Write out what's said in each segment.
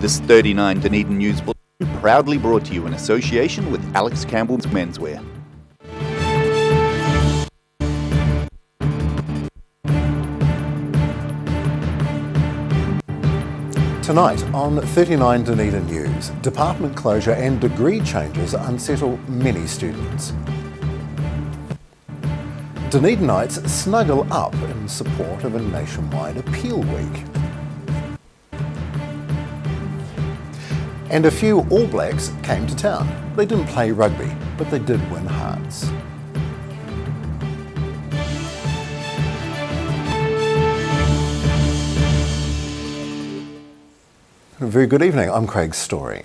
This 39 Dunedin News Bulletin proudly brought to you in association with Alex Campbell's Menswear. Tonight on 39 Dunedin News, department closure and degree changes unsettle many students. Dunedinites snuggle up in support of a nationwide appeal week. And a few All Blacks came to town. They didn't play rugby, but they did win hearts. A very good evening, I'm Craig Story.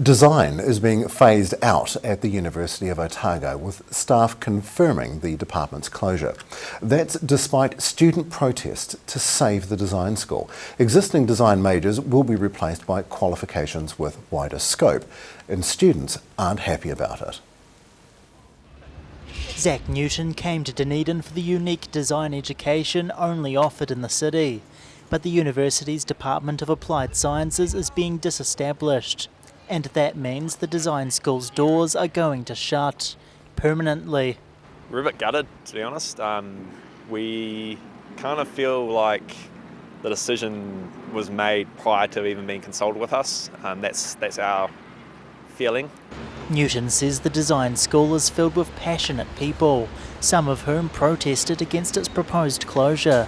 Design is being phased out at the University of Otago, with staff confirming the department's closure. That's despite student protests to save the design school. Existing design majors will be replaced by qualifications with wider scope, and students aren't happy about it. Zach Newton came to Dunedin for the unique design education only offered in the city. But the university's Department of Applied Sciences is being disestablished, and that means the design school's doors are going to shut permanently. We're a bit gutted, to be honest. We kind of feel like the decision was made prior to even being consulted with us. That's our feeling. Newton says the design school is filled with passionate people, some of whom protested against its proposed closure.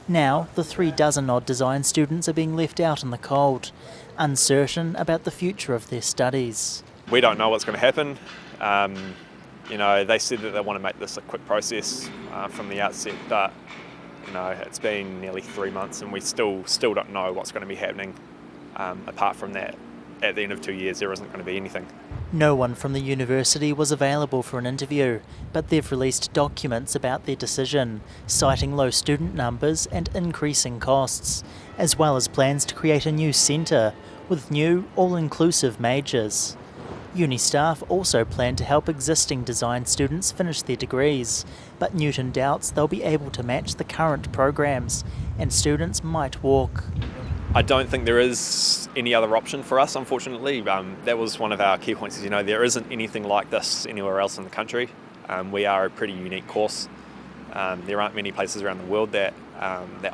Now, the 36 design students are being left out in the cold, uncertain about the future of their studies. We don't know what's going to happen. They said that they want to make this a quick process from the outset, but it's been nearly 3 months and we still don't know what's going to be happening. Apart from that, at the end of 2 years, there isn't going to be anything. No one from the university was available for an interview, but they've released documents about their decision, citing low student numbers and increasing costs, as well as plans to create a new centre with new, all-inclusive majors. Uni staff also plan to help existing design students finish their degrees, but Newton doubts they'll be able to match the current programs, and students might walk. I don't think there is any other option for us, unfortunately. That was one of our key points, there isn't anything like this anywhere else in the country. We are a pretty unique course. There aren't many places around the world that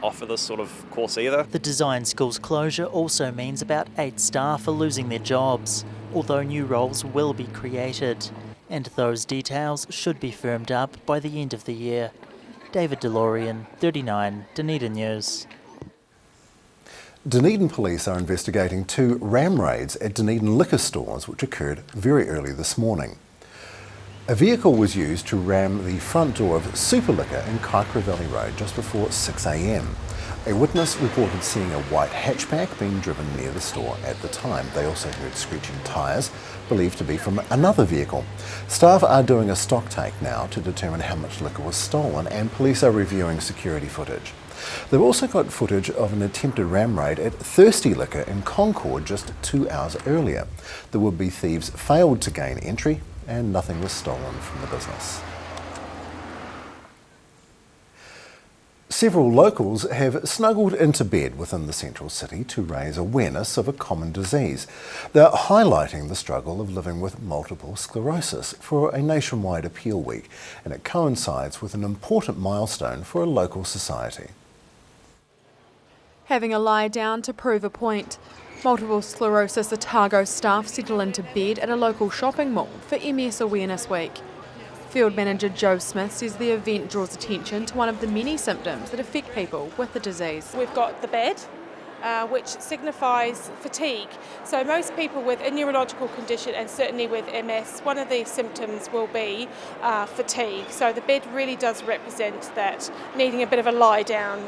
offer this sort of course either. The design school's closure also means about 8 staff are losing their jobs, although new roles will be created, and those details should be firmed up by the end of the year. David DeLorean, 39 Dunedin News. Dunedin police are investigating 2 ram raids at Dunedin liquor stores which occurred very early this morning. A vehicle was used to ram the front door of Super Liquor in Kaikoura Valley Road just before 6 a.m. A witness reported seeing a white hatchback being driven near the store at the time. They also heard screeching tyres, believed to be from another vehicle. Staff are doing a stock take now to determine how much liquor was stolen, and police are reviewing security footage. They've also got footage of an attempted ram raid at Thirsty Liquor in Concord just 2 hours earlier. The would-be thieves failed to gain entry and nothing was stolen from the business. Several locals have snuggled into bed within the central city to raise awareness of a common disease. They're highlighting the struggle of living with multiple sclerosis for a nationwide appeal week, and it coincides with an important milestone for a local society. Having a lie down to prove a point. Multiple sclerosis Otago staff settle into bed at a local shopping mall for MS Awareness Week. Field Manager Joe Smith says the event draws attention to one of the many symptoms that affect people with the disease. We've got the bed, which signifies fatigue. So most people with a neurological condition and certainly with MS, one of the symptoms will be fatigue. So the bed really does represent that, needing a bit of a lie down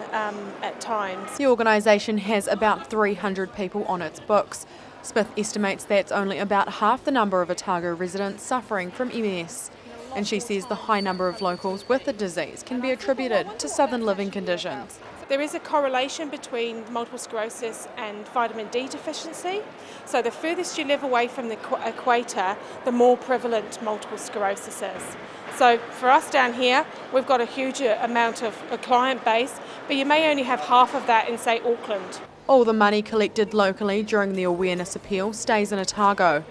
at times. The organisation has about 300 people on its books. Smith estimates that's only about half the number of Otago residents suffering from MS. And she says the high number of locals with the disease can be attributed to southern living conditions. There is a correlation between multiple sclerosis and vitamin D deficiency. So the furthest you live away from the equator, the more prevalent multiple sclerosis is. So for us down here, we've got a huge amount of a client base, but you may only have half of that in, say, Auckland. All the money collected locally during the awareness appeal stays in Otago.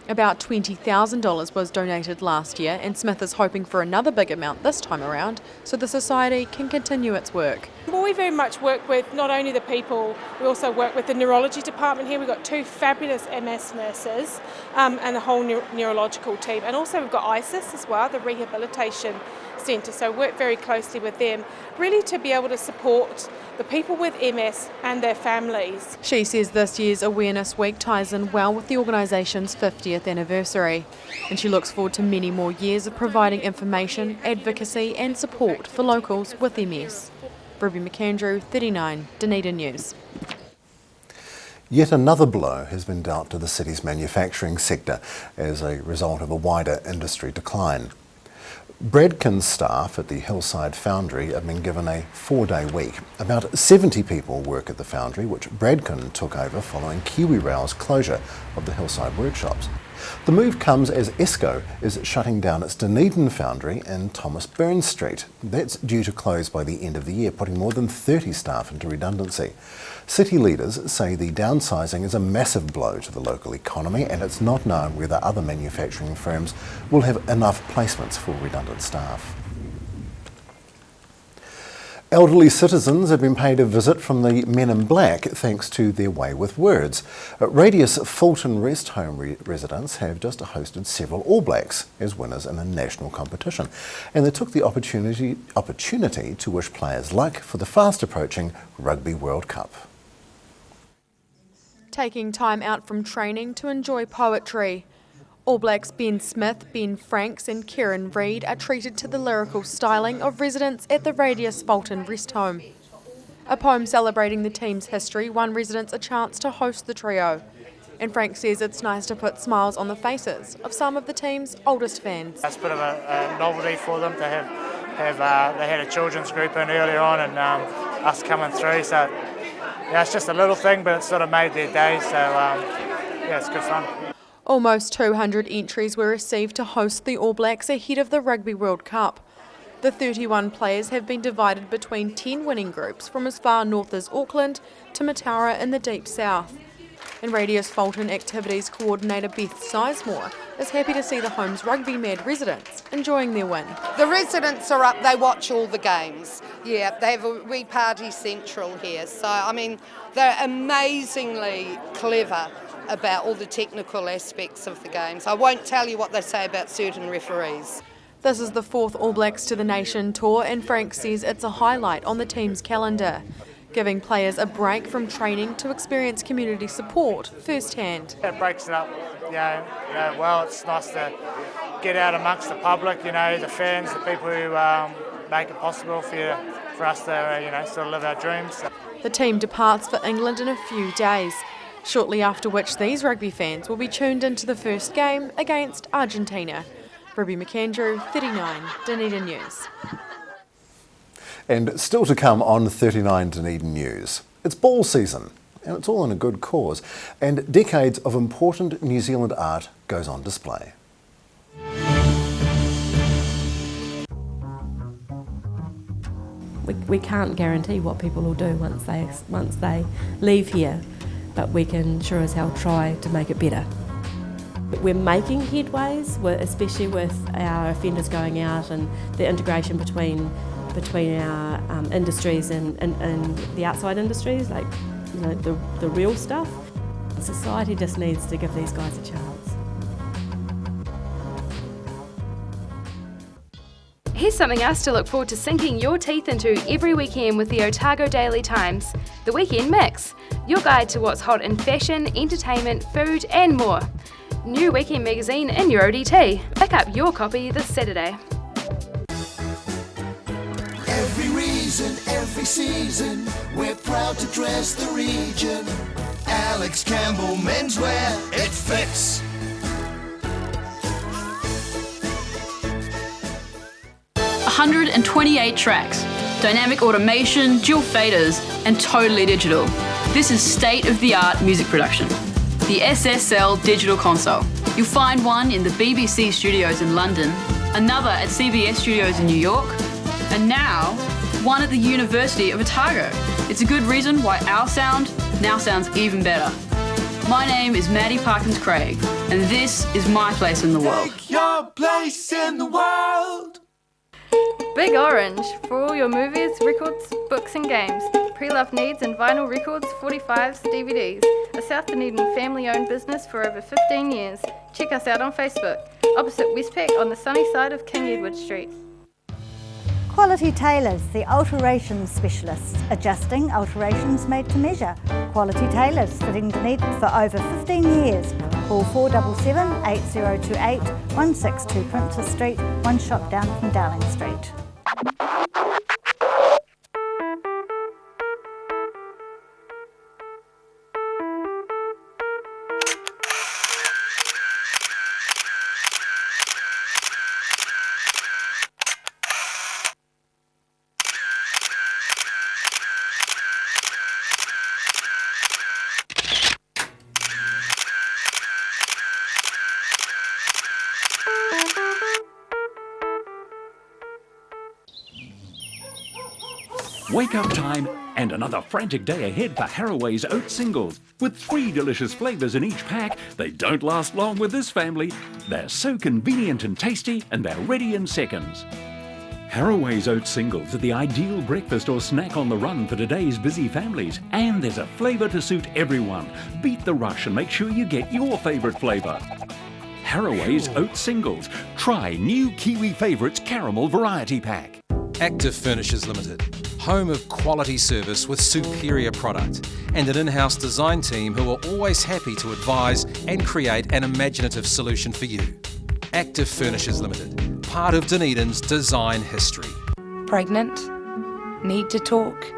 About $20,000 was donated last year, and Smith is hoping for another big amount this time around so the society can continue its work. Well, we very much work with not only the people, we also work with the neurology department here. We've got 2 fabulous MS nurses and a whole neurological team. And also we've got ISIS as well, the rehabilitation centre, so work very closely with them, really to be able to support the people with MS and their families. She says this year's Awareness Week ties in well with the organisation's 50th anniversary, and she looks forward to many more years of providing information, advocacy and support for locals with MS. Ruby McAndrew, 39, Dunedin News. Yet another blow has been dealt to the city's manufacturing sector as a result of a wider industry decline. Bradken's staff at the Hillside Foundry have been given a 4-day week. About 70 people work at the foundry, which Bradken took over following KiwiRail's closure of the Hillside workshops. The move comes as Esco is shutting down its Dunedin foundry in Thomas Burns Street. That's due to close by the end of the year, putting more than 30 staff into redundancy. City leaders say the downsizing is a massive blow to the local economy, and it's not known whether other manufacturing firms will have enough placements for redundant staff. Elderly citizens have been paid a visit from the Men in Black thanks to their way with words. Radius Fulton Rest Home residents have just hosted several All Blacks as winners in a national competition, and they took the opportunity to wish players luck for the fast approaching Rugby World Cup. Taking time out from training to enjoy poetry. All Blacks Ben Smith, Ben Franks and Kieran Reid are treated to the lyrical styling of residents at the Radius Fulton Rest Home. A poem celebrating the team's history won residents a chance to host the trio. And Frank says it's nice to put smiles on the faces of some of the team's oldest fans. It's a bit of a novelty for them to have they had a children's group in earlier on and us coming through. So yeah, it's just a little thing, but it sort of made their day. So yeah, it's good fun. Almost 200 entries were received to host the All Blacks ahead of the Rugby World Cup. The 31 players have been divided between 10 winning groups from as far north as Auckland to Mataura in the deep south. And Radius Fulton Activities Coordinator Beth Sizemore is happy to see the home's rugby-mad residents enjoying their win. The residents are up, they watch all the games. Yeah, they have a wee party central here. So, I mean, they're amazingly clever about all the technical aspects of the games. I won't tell you what they say about certain referees. This is the 4th All Blacks to the Nation tour, and Frank says it's a highlight on the team's calendar, giving players a break from training to experience community support firsthand. It breaks it up, well, it's nice to get out amongst the public, the fans, the people who make it possible for us to, sort of live our dreams. The team departs for England in a few days, shortly after which these rugby fans will be tuned into the first game against Argentina. Ruby McAndrew, 39, Dunedin News. And still to come on 39 Dunedin News. It's ball season, and it's all in a good cause, and decades of important New Zealand art goes on display. We can't guarantee what people will do once they leave here, but we can sure as hell try to make it better. We're making headways, especially with our offenders going out and the integration between our industries and the outside industries, like the real stuff. Society just needs to give these guys a chance. Here's something else to look forward to sinking your teeth into every weekend with the Otago Daily Times, the Weekend Mix, your guide to what's hot in fashion, entertainment, food and more. New weekend magazine in your ODT. Pick up your copy this Saturday. Every reason, every season, we're proud to dress the region. Alex Campbell Menswear, it fits. $128 tracks, dynamic automation, dual faders, and totally digital. This is state-of-the-art music production. The SSL Digital Console. You'll find one in the BBC studios in London, another at CBS studios in New York, and now one at the University of Otago. It's a good reason why our sound now sounds even better. My name is Maddie Parkins Craig, and this is my place in the world. Take your place in the world. Big Orange for all your movies, records, books and games. Pre-loved needs and vinyl records, 45s, DVDs. A South Dunedin family-owned business for over 15 years. Check us out on Facebook, opposite Westpac on the sunny side of King Edward Street. Quality Tailors, the alterations specialists, adjusting alterations made to measure. Quality Tailors, fitting Dunedin for over 15 years. Call 477 8028 162 Princess Street, one shop down from Darling Street. Wake up time and another frantic day ahead for Haraway's Oat Singles. With 3 delicious flavours in each pack, they don't last long with this family. They're so convenient and tasty, and they're ready in seconds. Haraway's Oat Singles are the ideal breakfast or snack on the run for today's busy families. And there's a flavour to suit everyone. Beat the rush and make sure you get your favourite flavour. Haraway's Oat Singles. Try new Kiwi Favourites Caramel Variety Pack. Active Furnishers Limited, home of quality service with superior product and an in-house design team who are always happy to advise and create an imaginative solution for you. Active Furnishers Limited, part of Dunedin's design history. Pregnant? Need to talk?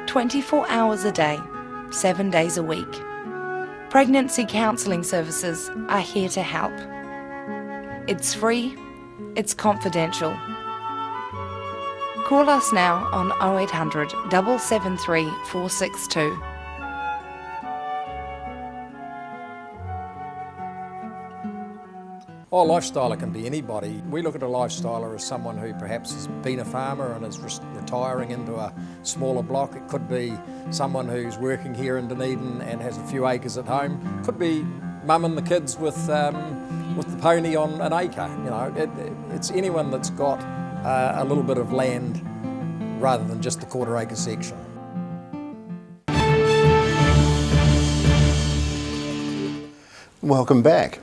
24 hours a day, 7 days a week. Pregnancy counselling services are here to help. It's free, it's confidential. Call us now on 0800 773 462. Oh, lifestyler can be anybody. We look at a lifestyler as someone who perhaps has been a farmer and is retiring into a smaller block. It could be someone who's working here in Dunedin and has a few acres at home. Could be mum and the kids with the pony on an acre. You know, it's anyone that's got a little bit of land rather than just the quarter-acre section. Welcome back.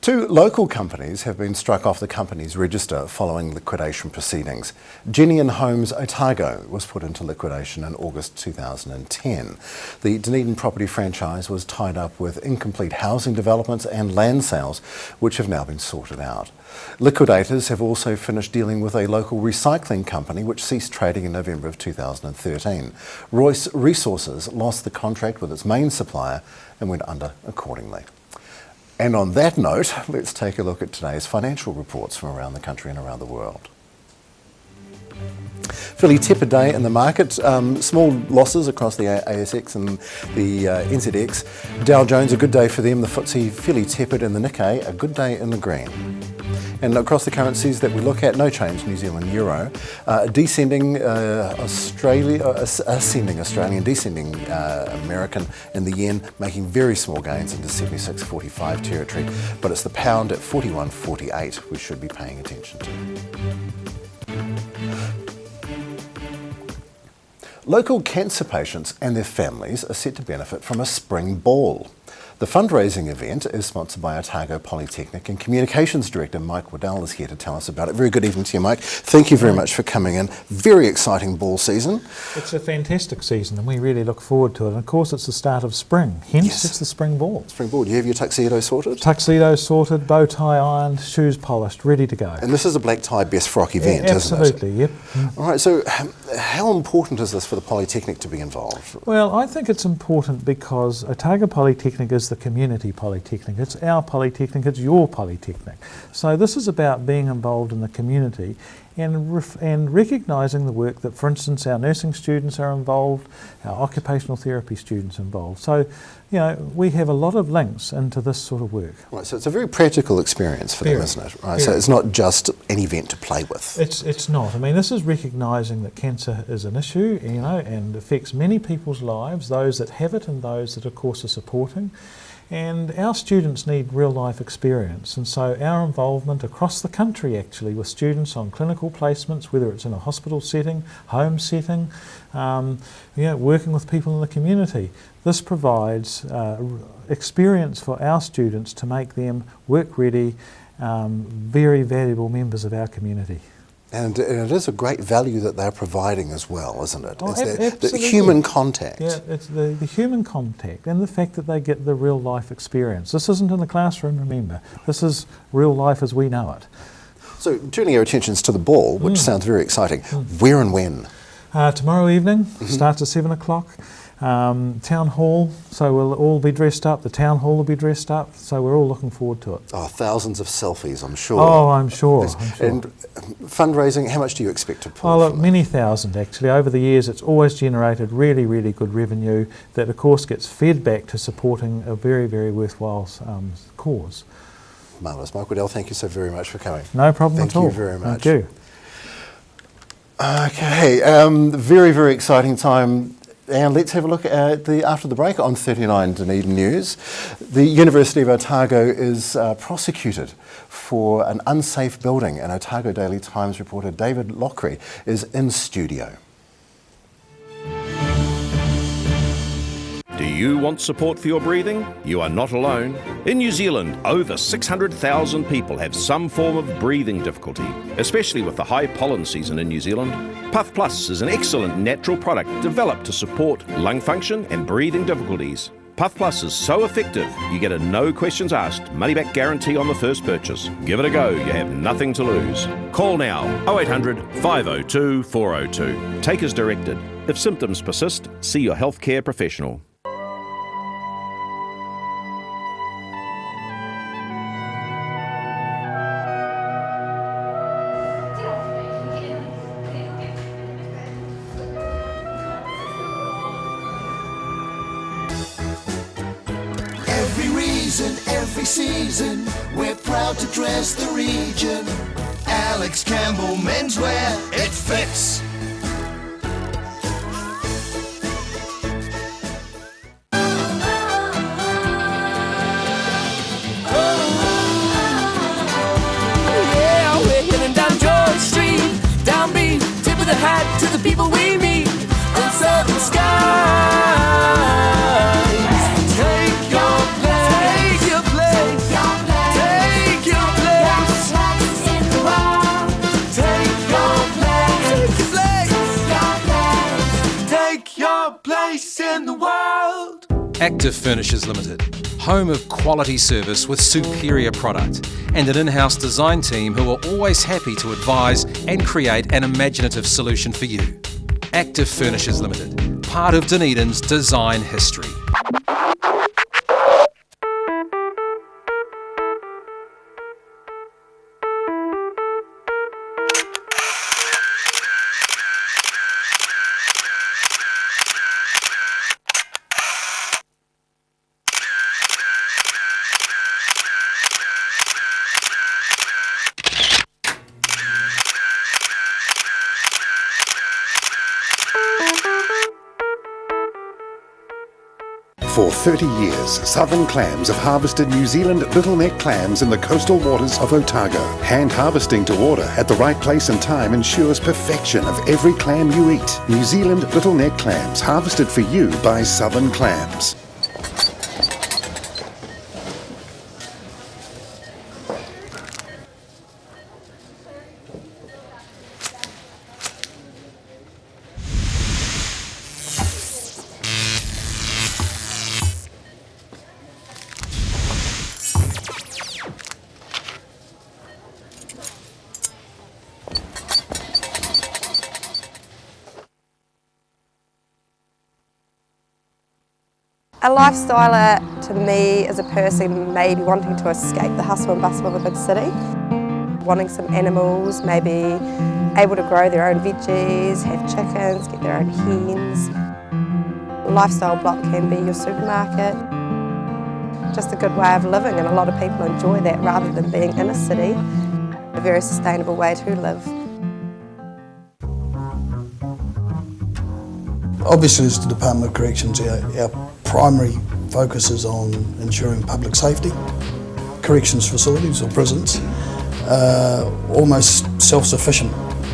2 local companies have been struck off the company's register following liquidation proceedings. Jenny and Homes Otago was put into liquidation in August 2010. The Dunedin property franchise was tied up with incomplete housing developments and land sales, which have now been sorted out. Liquidators have also finished dealing with a local recycling company which ceased trading in November of 2013. Royce Resources lost the contract with its main supplier and went under accordingly. And on that note, let's take a look at today's financial reports from around the country and around the world. Fairly tepid day in the market, small losses across the ASX and the NZX. Dow Jones, a good day for them. The FTSE fairly tepid, and the Nikkei, a good day in the green. And across the currencies that we look at, no change. New Zealand euro, ascending Australian, descending American, and the yen making very small gains into 76.45 territory. But it's the pound at 41.48 we should be paying attention to. Local cancer patients and their families are set to benefit from a spring ball. The fundraising event is sponsored by Otago Polytechnic, and Communications Director Mike Waddell is here to tell us about it. Very good evening to you, Mike. Thank you very much for coming in. Very exciting ball season. It's a fantastic season and we really look forward to it. And of course it's the start of spring, hence It's the spring ball. Spring ball. Do you have your tuxedo sorted? Tuxedo sorted, bow tie ironed, shoes polished, ready to go. And this is a black tie best frock event, isn't it? Absolutely, yep. All right, so how important is this for the Polytechnic to be involved? Well, I think it's important because Otago Polytechnic is the community polytechnic. It's our polytechnic, it's your polytechnic. So this is about being involved in the community and recognising the work that, for instance, our nursing students are involved, our occupational therapy students involved. So, you know, we have a lot of links into this sort of work. Right, so it's a very practical experience for them, isn't it? Right, so it's not just an event to play with. It's not. I mean, this is recognising that cancer is an issue, you know, and affects many people's lives, those that have it and those that, of course, are supporting. And our students need real life experience, and so our involvement across the country actually with students on clinical placements, whether it's in a hospital setting, home setting, working with people in the community, this provides experience for our students to make them work ready, very valuable members of our community. And it is a great value that they're providing as well, isn't it? Oh, it's the human contact. Yeah, it's the human contact and the fact that they get the real life experience. This isn't in the classroom, remember. This is real life as we know it. So turning our attentions to the ball, which sounds very exciting, where and when? Tomorrow evening, starts at 7 o'clock. Town hall, so we'll all be dressed up, the town hall will be dressed up, so we're all looking forward to it. Oh, thousands of selfies, I'm sure. Oh, I'm sure. And fundraising, how much do you expect to pull? Oh, look, many thousand actually. Over the years it's always generated really, really good revenue that of course gets fed back to supporting a very, very worthwhile cause. Marvellous. Mike Waddell, thank you so very much for coming. No problem at all. Thank you very much. Thank you. Okay, very, very exciting time. And let's have a look at after the break on 39 Dunedin News. The University of Otago is prosecuted for an unsafe building, and Otago Daily Times reporter David Lockery is in studio. Do you want support for your breathing? You are not alone. In New Zealand, over 600,000 people have some form of breathing difficulty, especially with the high pollen season in New Zealand. Puff Plus is an excellent natural product developed to support lung function and breathing difficulties. Puff Plus is so effective, you get a no questions asked money-back guarantee on the first purchase. Give it a go, you have nothing to lose. Call now, 0800 502 402. Take as directed. If symptoms persist, see your healthcare professional. Every season, we're proud to dress the region. Alex Campbell Menswear, it fits. Yeah, we're heading down George Street, down B, tip of the hat to the people we meet in Southern Skies. Take your place. In the world. Active Furnishers Limited, home of quality service with superior product and an in-house design team who are always happy to advise and create an imaginative solution for you. Active Furnishers Limited, part of Dunedin's design history. For 30 years, Southern Clams have harvested New Zealand littleneck clams in the coastal waters of Otago. Hand harvesting to order at the right place and time ensures perfection of every clam you eat. New Zealand littleneck clams, harvested for you by Southern Clams. A lifestyler to me is a person maybe wanting to escape the hustle and bustle of a big city. wanting some animals, maybe able to grow their own veggies, have chickens, get their own hens. Lifestyle block can be your supermarket. Just a good way of living, and a lot of people enjoy that rather than being in a city. A very sustainable way to live. Obviously, as the Department of Corrections, our primary focus is on ensuring public safety. Corrections facilities or prisons are almost self-sufficient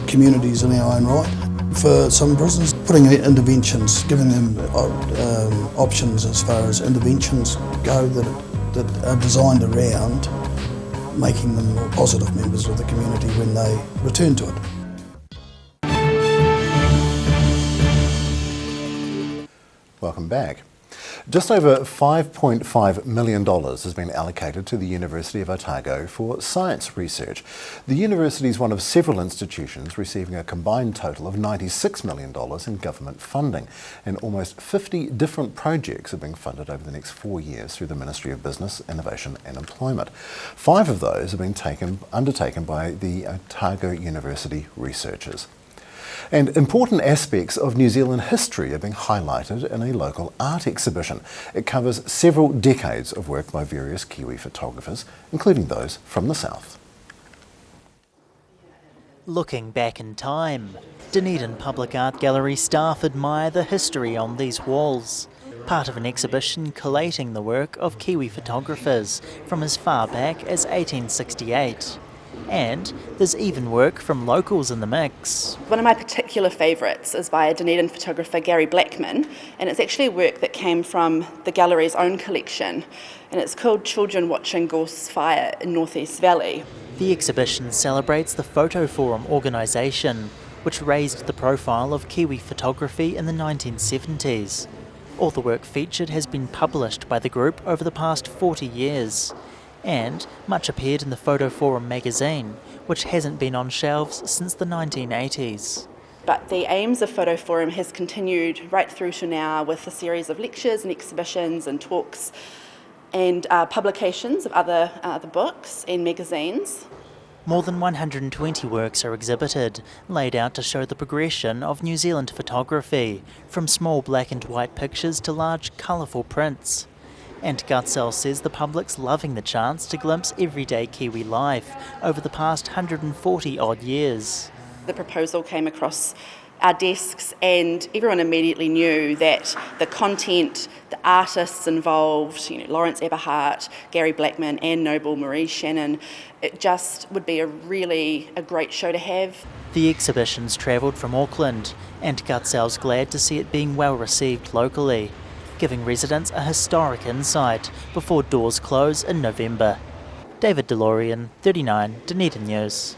communities in our own right. For some prisons, putting interventions, giving them options as far as interventions go that are designed around making them more positive members of the community when they return to it. Welcome back. Just over $5.5 million has been allocated to the University of Otago for science research. The university is one of several institutions receiving a combined total of $96 million in government funding, and almost 50 different projects are being funded over the next 4 years through the Ministry of Business, Innovation and Employment. 5 of those have been undertaken by the Otago University researchers. And important aspects of New Zealand history are being highlighted in a local art exhibition. It covers several decades of work by various Kiwi photographers, including those from the south. Looking back in time, Dunedin Public Art Gallery staff admire the history on these walls, part of an exhibition collating the work of Kiwi photographers from as far back as 1868. And there's even work from locals in the mix. One of my particular favourites is by a Dunedin photographer, Gary Blackman, and it's actually work that came from the gallery's own collection, and it's called Children Watching Gorse Fire in North East Valley. The exhibition celebrates the Photo Forum organisation, which raised the profile of Kiwi photography in the 1970s. All the work featured has been published by the group over the past 40 years. And much appeared in the Photo Forum magazine, which hasn't been on shelves since the 1980s. But the aims of Photo Forum has continued right through to now with a series of lectures and exhibitions and talks and publications of other books and magazines. More than 120 works are exhibited, laid out to show the progression of New Zealand photography, from small black and white pictures to large colourful prints. And Gutsell says the public's loving the chance to glimpse everyday Kiwi life over the past 140 odd years. The proposal came across our desks and everyone immediately knew that the content, the artists involved, Lawrence Eberhardt, Gary Blackman, Anne Noble, Marie Shannon, it just would be a great show to have. The exhibition's travelled from Auckland, and Gutsell's glad to see it being well received locally, giving residents a historic insight before doors close in November. David DeLorean, 39, Dunedin News.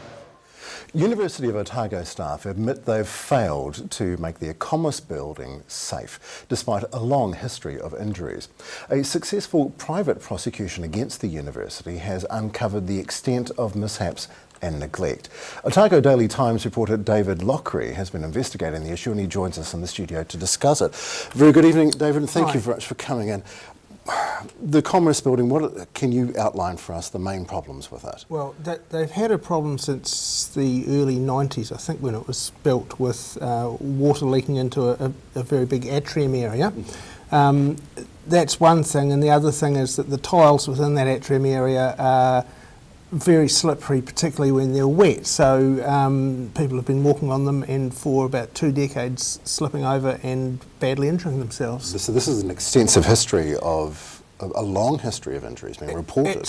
University of Otago staff admit they've failed to make their Commerce building safe, despite a long history of injuries. A successful private prosecution against the university has uncovered the extent of mishaps and neglect. Otago Daily Times reporter David Lockery has been investigating the issue, and he joins us in the studio to discuss it. Very good evening, David, and thank you very much for coming in. The Commerce building, what can you outline for us the main problems with it? Well, they've had a problem since the early 90s, I think, when it was built, with water leaking into a very big atrium area. That's one thing, and the other thing is that the tiles within that atrium area are very slippery, particularly when they're wet. So people have been walking on them and for about 2 decades slipping over and badly injuring themselves. So this is an extensive history of, a long history of injuries being reported.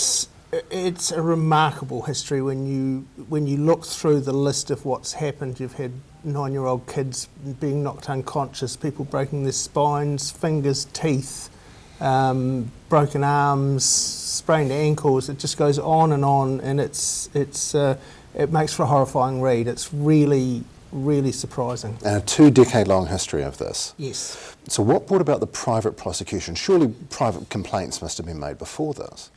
It's a remarkable history when you look through the list of what's happened. You've had 9-year-old kids being knocked unconscious, people breaking their spines, fingers, teeth, broken arms, sprained ankles. It just goes on, and it makes for a horrifying read. It's really surprising. And a 2-decade-long history of this. Yes. So what brought about the private prosecution? Surely private complaints must have been made before this.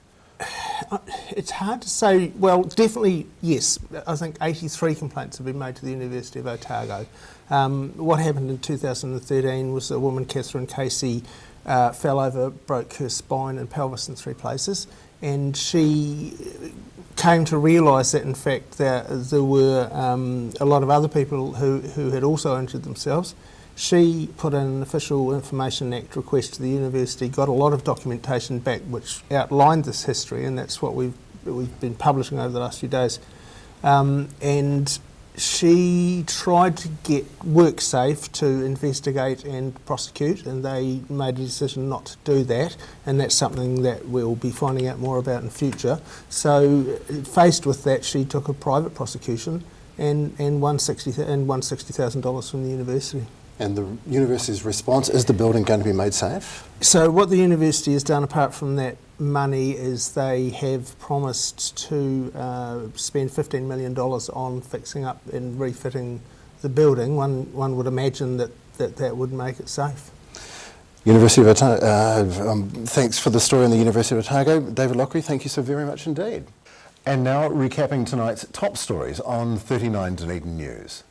It's hard to say. Well, definitely yes. I think 83 complaints have been made to the University of Otago. What happened in 2013 was a woman, Catherine Casey, fell over, broke her spine and pelvis in 3 places, and she came to realise that in fact there were a lot of other people who had also injured themselves. She put in an Official Information Act request to the university, got a lot of documentation back which outlined this history, and that's what we've been publishing over the last few days. And she tried to get WorkSafe to investigate and prosecute, and they made a decision not to do that, and that's something that we'll be finding out more about in future. So faced with that, she took a private prosecution and won $60,000 from the university. And the university's response, is the building going to be made safe? So what the university has done apart from that money is they have promised to spend $15 million on fixing up and refitting the building. One would imagine that would make it safe. University of Otago, thanks for the story on the University of Otago. David Lockery, thank you so very much indeed. And now recapping tonight's top stories on 39 Dunedin News.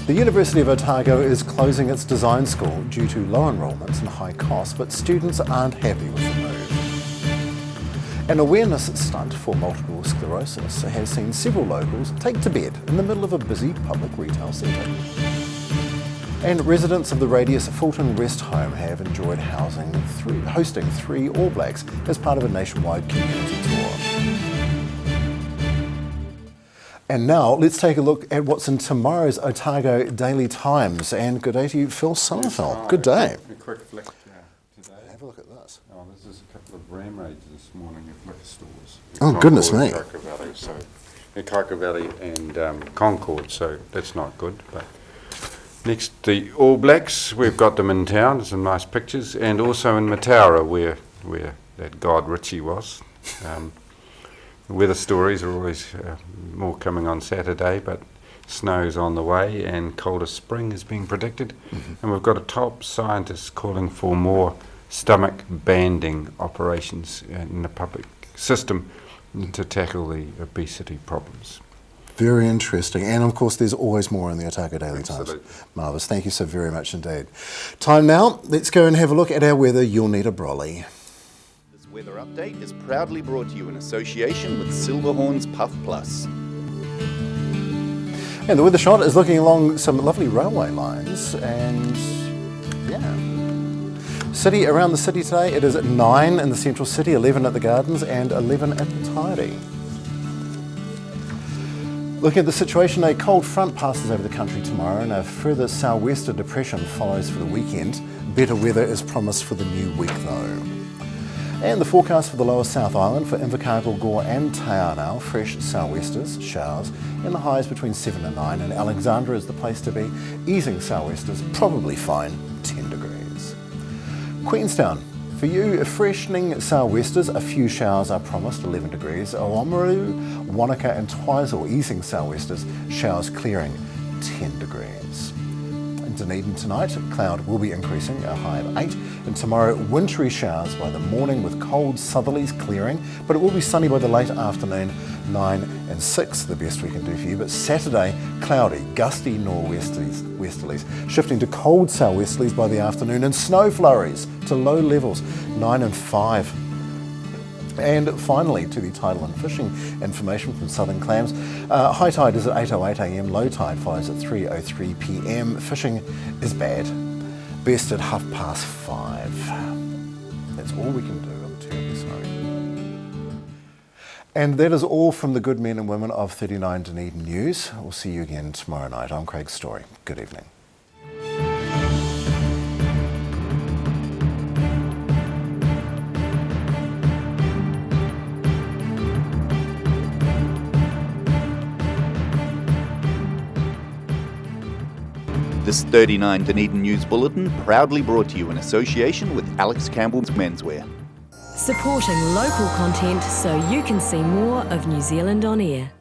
The University of Otago is closing its design school due to low enrolments and high costs, but students aren't happy with the move. An awareness stunt for multiple sclerosis has seen several locals take to bed in the middle of a busy public retail centre. And residents of the Radius Fulton Rest Home have enjoyed hosting 3 All Blacks as part of a nationwide community tour. And now let's take a look at what's in tomorrow's Otago Daily Times. And good day to you, Phil Sommerfeld. Good day. A quick flick today. Have a look at this. Oh, this is a couple of ram raids this morning at liquor stores. Oh, goodness me. Kaika Valley and Concord, so that's not good. But next, the All Blacks, we've got them in town, some nice pictures, and also in Mataura where that God Richie was. The weather stories are always more coming on Saturday, but snow's on the way and colder spring is being predicted. And we've got a top scientist calling for more stomach banding operations in the public system to tackle the obesity problems. Very interesting. And of course, there's always more in the Otago Daily Absolutely. Times. Marvellous. Thank you so very much indeed. Time now, let's go and have a look at our weather. You'll need a brolly. Weather update is proudly brought to you in association with Silverhorns Puff Plus. And the weather shot is looking along some lovely railway lines, and city around the city today, it is at 9 in the central city, 11 at the Gardens and 11 at the Tidy. Looking at the situation, a cold front passes over the country tomorrow and a further sou'wester depression follows for the weekend. Better weather is promised for the new week though. And the forecast for the lower South Island for Invercargill, Gore and Te Anau, fresh sou'westers, showers, and the highs between 7 and 9, and Alexandra is the place to be. Easing sou'westers, probably fine, 10 degrees. Queenstown, for you, freshening sou'westers, a few showers are promised, 11 degrees. Oamaru, Wanaka and Twizel, easing sou'westers, showers clearing, 10 degrees. Dunedin tonight, cloud will be increasing, a high of 8, and tomorrow wintry showers by the morning with cold southerlies clearing, but it will be sunny by the late afternoon, 9 and 6 the best we can do for you. But Saturday, cloudy, gusty nor'westerlies, shifting to cold sou'westerlies by the afternoon and snow flurries to low levels, 9 and 5. And finally, to the tidal and fishing information from Southern Clams. High tide is at 8:08 a.m, low tide follows at 3:03 p.m. Fishing is bad. Best at 5:30. That's all we can do, I'm terribly sorry. And that is all from the good men and women of 39 Dunedin News. We'll see you again tomorrow night. I'm Craig Story. Good evening. This 39 Dunedin News Bulletin proudly brought to you in association with Alex Campbell's Menswear. Supporting local content so you can see more of New Zealand on air.